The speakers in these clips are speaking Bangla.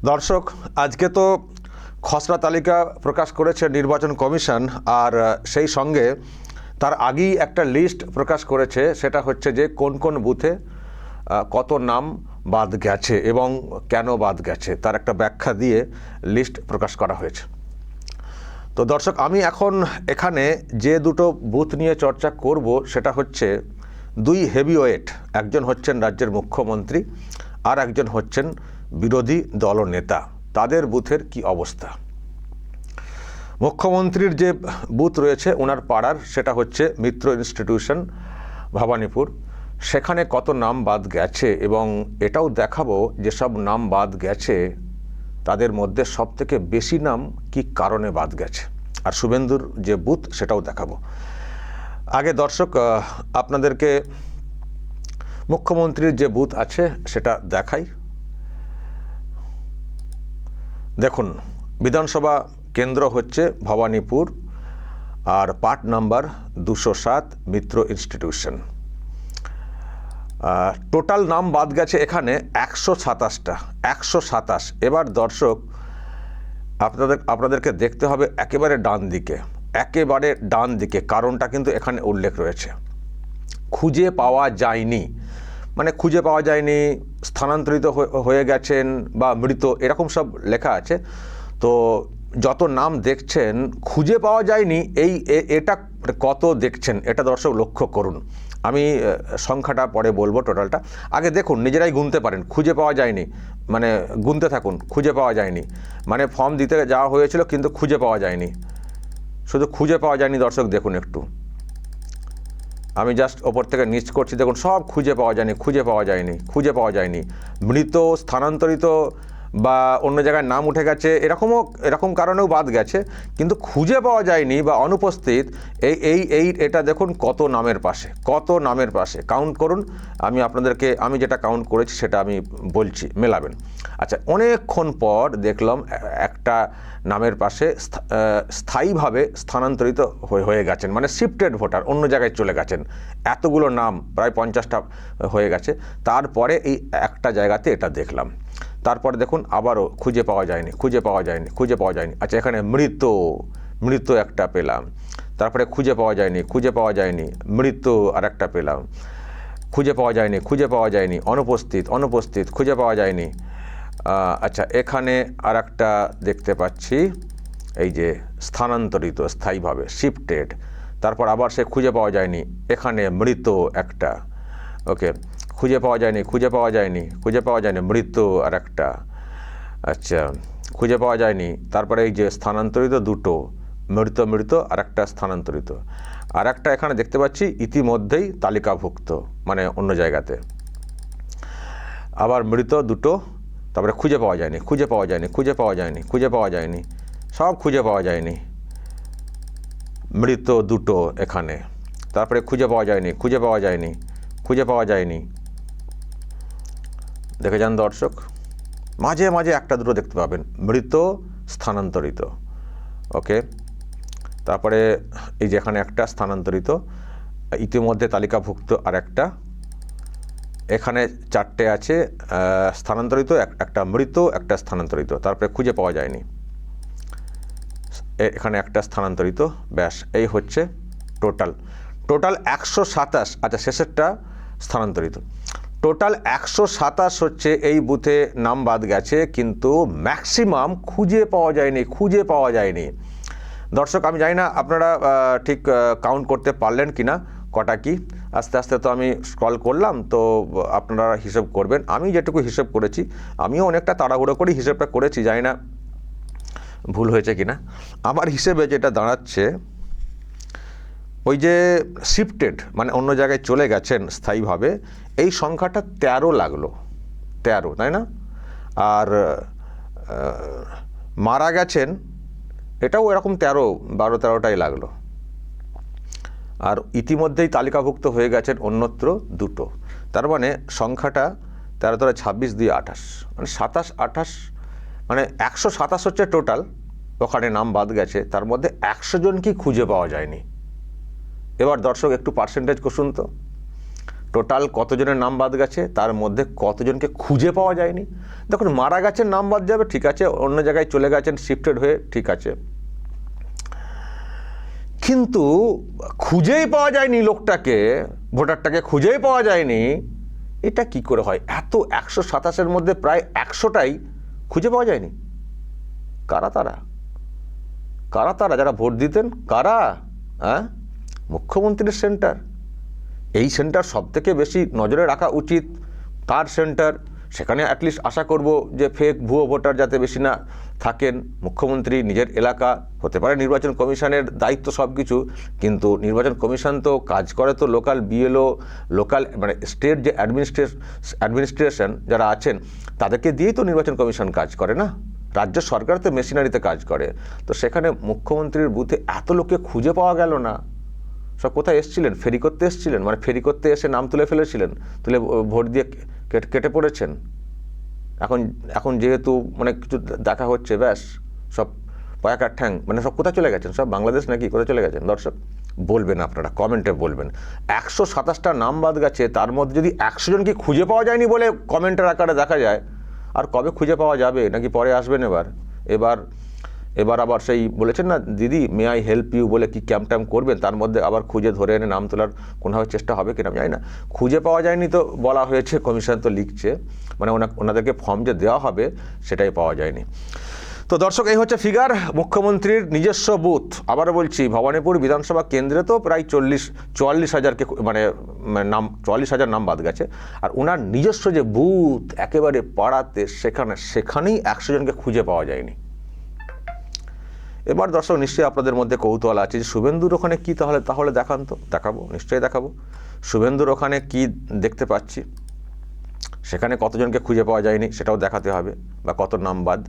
দর্শক, আজকে তো খসড়া তালিকা প্রকাশ করেছে নির্বাচন কমিশন, আর সেই সঙ্গে তার আগেই একটা লিস্ট প্রকাশ করেছে। সেটা হচ্ছে যে কোন কোন বুথে কত নাম বাদ গেছে এবং কেন বাদ গেছে, তার একটা ব্যাখ্যা দিয়ে লিস্ট প্রকাশ করা হয়েছে। তো দর্শক, আমি এখন এখানে যে দুটো বুথ নিয়ে চর্চা করব সেটা হচ্ছে দুই হেভিওয়েট, একজন হচ্ছেন রাজ্যের মুখ্যমন্ত্রী আর একজন হচ্ছেন বিরোধী দলনেতা। তাদের বুথের কি অবস্থা? মুখ্যমন্ত্রীর যে বুথ রয়েছে ওনার পাড়ার, সেটা হচ্ছে মিত্র ইনস্টিটিউশন ভবানীপুর। সেখানে কত নাম বাদ গেছে এবং এটাও দেখাবো যেসব নাম বাদ গেছে তাদের মধ্যে সবথেকে বেশি নাম কি কারণে বাদ গেছে। আর শুভেন্দুর যে বুথ সেটাও দেখাবো। আগে দর্শক আপনাদেরকে মুখ্যমন্ত্রীর যে বুথ আছে সেটা দেখাই। দেখুন, বিধানসভা কেন্দ্র হচ্ছে ভবানীপুর আর পার্ট নাম্বার 207 মিত্র ইনস্টিটিউশন। টোটাল নাম বাদ গেছে এখানে 127টা। 127। এবার দর্শক আপনাদেরকে দেখতে হবে একেবারে ডান দিকে, কারণটা কিন্তু এখানে উল্লেখ রয়েছে। খুঁজে পাওয়া যায়নি, মানে খুঁজে পাওয়া যায়নি, স্থানান্তরিত হয়ে গেছেন বা মৃত, এরকম সব লেখা আছে। তো যত নাম দেখছেন খুঁজে পাওয়া যায়নি, এটা কত দেখছেন এটা দর্শক লক্ষ্য করুন। আমি সংখ্যাটা পরে বলবো, টোটালটা আগে দেখুন, নিজেরাই গুনতে পারেন। খুঁজে পাওয়া যায়নি মানে গুনতে থাকুন, খুঁজে পাওয়া যায়নি মানে ফর্ম দিতে যাওয়া হয়েছিল কিন্তু খুঁজে পাওয়া যায়নি, শুধু খুঁজে পাওয়া যায়নি। দর্শক দেখুন একটু, আমি জাস্ট ওপর থেকে নিচ করছি, দেখুন সব খুঁজে পাওয়া যায়নি। মৃত, স্থানান্তরিত বা অন্য জায়গায় নাম উঠে গেছে, এরকম কারণেও বাদ গেছে, কিন্তু খুঁজে পাওয়া যায়নি বা অনুপস্থিত। এটা দেখুন কত নামের পাশে কাউন্ট করুন। আমি যেটা কাউন্ট করেছি সেটা আমি বলছি, মেলাবেন। আচ্ছা, অনেকক্ষণ পর দেখলাম একটা নামের পাশে স্থায়ীভাবে স্থানান্তরিত হয়ে গেছেন, মানে শিফটেড ভোটার, অন্য জায়গায় চলে গেছেন। এতগুলো নাম, প্রায় 50টা হয়ে গেছে। তারপরে এই একটা জায়গাতে এটা দেখলাম। তারপরে দেখুন আবারও খুঁজে পাওয়া যায়নি। আচ্ছা, এখানে মৃত একটা পেলাম। তারপরে খুঁজে পাওয়া যায়নি, মৃত আর একটা পেলাম। খুঁজে পাওয়া যায়নি, অনুপস্থিত, খুঁজে পাওয়া যায়নি। আচ্ছা, এখানে আর একটা দেখতে পাচ্ছি, এই যে স্থানান্তরিত স্থায়ীভাবে, শিফটেড। তারপর আবার সে খুঁজে পাওয়া যায়নি, এখানে মৃত একটা। ওকে, খুঁজে পাওয়া যায়নি, মৃত আর একটা। আচ্ছা, খুঁজে পাওয়া যায়নি। তারপরে এই যে স্থানান্তরিত দুটো, মৃত আর একটা স্থানান্তরিত। আর একটা এখানে দেখতে পাচ্ছি ইতিমধ্যেই তালিকাভুক্ত, মানে অন্য জায়গাতে। আবার মৃত দুটো, তারপরে খুঁজে পাওয়া যায়নি, সব খুঁজে পাওয়া যায়নি। মৃত দুটো এখানে, তারপরে খুঁজে পাওয়া যায়নি। দেখে যান দর্শক, মাঝে মাঝে একটা দুটো দেখতে পাবেন মৃত, স্থানান্তরিত। ওকে, তারপরে এই যে এখানে একটা স্থানান্তরিত, ইতিমধ্যে তালিকাভুক্ত আর একটা। এখানে 4টে আছে স্থানান্তরিত, একটা মৃত, একটা স্থানান্তরিত। তারপরে খুঁজে পাওয়া যায়নি, এখানে একটা স্থানান্তরিত। ব্যাস, এই হচ্ছে টোটাল 127। আচ্ছা, শেষেরটা স্থানান্তরিত। টোটাল 127 হচ্ছে এই বুথে নাম বাদ গেছে, কিন্তু ম্যাক্সিমাম খুঁজে পাওয়া যায়নি। দর্শক, আমি জানি না আপনারা ঠিক কাউন্ট করতে পারলেন কি না, কটা কি। আস্তে আস্তে তো আমি স্ক্রল করলাম, তো আপনারা হিসেব করবেন। আমি যেটুকু হিসেব করেছি, আমিও অনেকটা তাড়াহুড়ো করে হিসেবটা করেছি, জানি না ভুল হয়েছে কিনা। আমার হিসেবে যেটা দাঁড়াচ্ছে, ওই যে শিফটেড মানে অন্য জায়গায় চলে গেছেন স্থায়ীভাবে, এই সংখ্যাটা 13 লাগলো, 13, তাই না? আর মারা গেছেন, এটাও এরকম 12-13টাই লাগলো। আর ইতিমধ্যেই তালিকাভুক্ত হয়ে গেছেন অন্যত্র দুটো। তার মানে সংখ্যাটা 13-26 দিয়ে 28, মানে 27-28, মানে 127 হচ্ছে টোটাল। ওখানে নাম বাদ গেছে, তার মধ্যে 100 জন কি খুঁজে পাওয়া যায়নি। এবার দর্শক একটু পার্সেন্টেজ কষুন তো, টোটাল কতজনের নাম বাদ গেছে, তার মধ্যে কতজনকে খুঁজে পাওয়া যায়নি। দেখুন, মারা গেছেন নাম বাদ যাবে, ঠিক আছে, অন্য জায়গায় চলে গেছেন শিফটেড হয়ে, ঠিক আছে, কিন্তু খুঁজেই পাওয়া যায়নি লোকটাকে, ভোটারটাকে খুঁজেই পাওয়া যায়নি। এটা কি করে হয়? এত 127-এর মধ্যে প্রায় 100টাই খুঁজে পাওয়া যায়নি। কারা তারা? কারা তারা যারা ভোট দিতেন? কারা? হ্যাঁ, মুখ্যমন্ত্রীর সেন্টার। এই সেন্টার সব থেকে বেশি নজরে রাখা উচিত, তার সেন্টার। সেখানে অ্যাটলিস্ট আশা করব যে ফেক ভুয়ো ভোটার যাতে বেশি না থাকেন। মুখ্যমন্ত্রী নিজের এলাকা, হতে পারে নির্বাচন কমিশনের দায়িত্ব সব কিছু, কিন্তু নির্বাচন কমিশন তো কাজ করে তো লোকাল বিএলও, লোকাল মানে স্টেট যে অ্যাডমিনিস্ট্রেশন যারা আছেন তাদেরকে দিয়েই তো নির্বাচন কমিশন কাজ করে না, রাজ্য সরকার তো মেশিনারিতে কাজ করে। তো সেখানে মুখ্যমন্ত্রীর বুথে এত লোককে খুঁজে পাওয়া গেল না। সব কোথায় এসেছিলেন? ফেরি করতে এসেছিলেন, মানে ফেরি করতে এসে নাম তুলে ফেলেছিলেন, তুলে ভোট দিয়ে কেটে পড়েছেন। এখন যেহেতু মানে কিছু দেখা হচ্ছে, ব্যাস সব পয়াকার ঠ্যাং, মানে সব কোথায় চলে গেছেন? সব বাংলাদেশ নাকি কোথায় চলে গেছেন? দর্শক বলবেন, আপনারা কমেন্টে বলবেন। 127টা নাম বাদ গেছে, তার মধ্যে যদি 100 জনকে খুঁজে পাওয়া যায়নি বলে কমেন্টের আকারে দেখা যায়, আর কবে খুঁজে পাওয়া যাবে? নাকি পরে আসবেন? এবার আবার সেই বলেছেন না দিদি মে আই হেল্প ইউ বলে কি ক্যাম্প ট্যাম্প করবেন, তার মধ্যে আবার খুঁজে ধরে এনে নাম তোলার কোনোভাবে চেষ্টা হবে কিনা আমি জানি না। খুঁজে পাওয়া যায়নি তো বলা হয়েছে, কমিশন তো লিখছে, মানে ওনাদেরকে ফর্ম যে দেওয়া হবে সেটাই পাওয়া যায়নি। তো দর্শক, এই হচ্ছে ফিগার মুখ্যমন্ত্রীর নিজস্ব বুথ। আবারও বলছি, ভবানীপুর বিধানসভা কেন্দ্রে তো প্রায় 44,000কে মানে নাম 44,000 নাম বাদ গেছে। আর ওনার নিজস্ব যে বুথ একেবারে পাড়াতে, সেখানেই 100 জনকে খুঁজে পাওয়া যায়নি। এবার দর্শক নিশ্চয়ই আপনাদের মধ্যে কৌতূহল আছে যে শুভেন্দুর ওখানে কী, তাহলে দেখান তো। দেখাবো, নিশ্চয়ই দেখাবো। শুভেন্দুর ওখানে কি দেখতে পাচ্ছি, সেখানে কতজনকে খুঁজে পাওয়া যায়নি সেটাও দেখাতে হবে, বা কত নাম বাদ।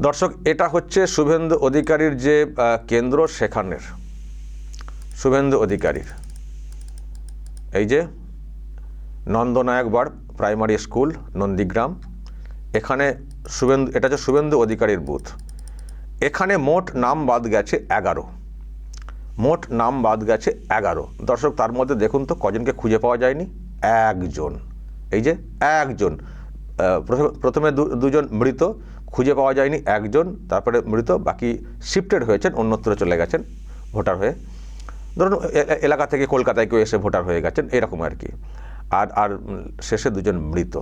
দর্শক, এটা হচ্ছে শুভেন্দু অধিকারীর যে কেন্দ্র, সেখানের শুভেন্দু অধিকারীর এই যে নন্দনায়ক বাড় প্রাইমারি স্কুল, নন্দীগ্রাম, এখানে এটা হচ্ছে শুভেন্দু অধিকারীর বুথ। এখানে মোট নাম বাদ গেছে 11। মোট নাম বাদ গেছে 11। দর্শক, তার মধ্যে দেখুন তো কজনকে খুঁজে পাওয়া যায়নি? 1 জন। এই যে 1 জন। প্রথমে 2 জন মৃত, খুঁজে পাওয়া যায়নি 1 জন, তারপরে মৃত, বাকি শিফটেড হয়েছেন, অন্যত্র চলে গেছেন ভোটার হয়ে। ধরুন এলাকা থেকে কলকাতায় কেউ এসে ভোটার হয়ে গেছেন, এরকম আর কি। আর শেষে 2 জন মৃত।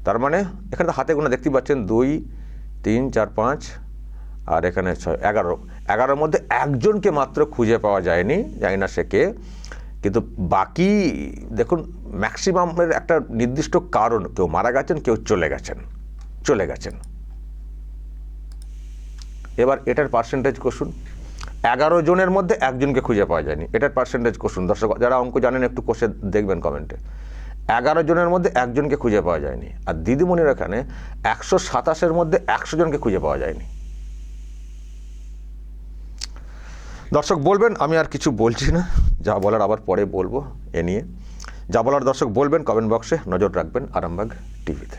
তার মানে এখানে তো হাতে গোনা দেখতে পাচ্ছেন 2, 3, 4, 5 আর এখানে 6, 11। মধ্যে 1 জনকে মাত্র খুঁজে পাওয়া যায়নি, জানি না সে কে। কিন্তু বাকি দেখুন, ম্যাক্সিমামের একটা নির্দিষ্ট কারণ, কেউ মারা গেছেন, কেউ চলে গেছেন। এবার এটার পার্সেন্টেজ কষুন। 11 জনের মধ্যে 1 জনকে খুঁজে পাওয়া যায়নি, এটার পার্সেন্টেজ কষুন। দর্শক যারা অঙ্ক জানেন একটু কষে দেখবেন কমেন্টে। 11 জনের মধ্যে 1 জনকে খুঁজে পাওয়া যায়নি। আর দিদিমণির এখানে 127-এর মধ্যে 100 জনকে খুঁজে পাওয়া যায়নি। দর্শক বলবেন, আমি আর কিছু বলছি না, যা বলার আবার পরে বলবো এ নিয়ে। যা বলার দর্শক বলবেন কমেন্ট বক্সে, নজর রাখবেন আরামবাগ টিভিতে।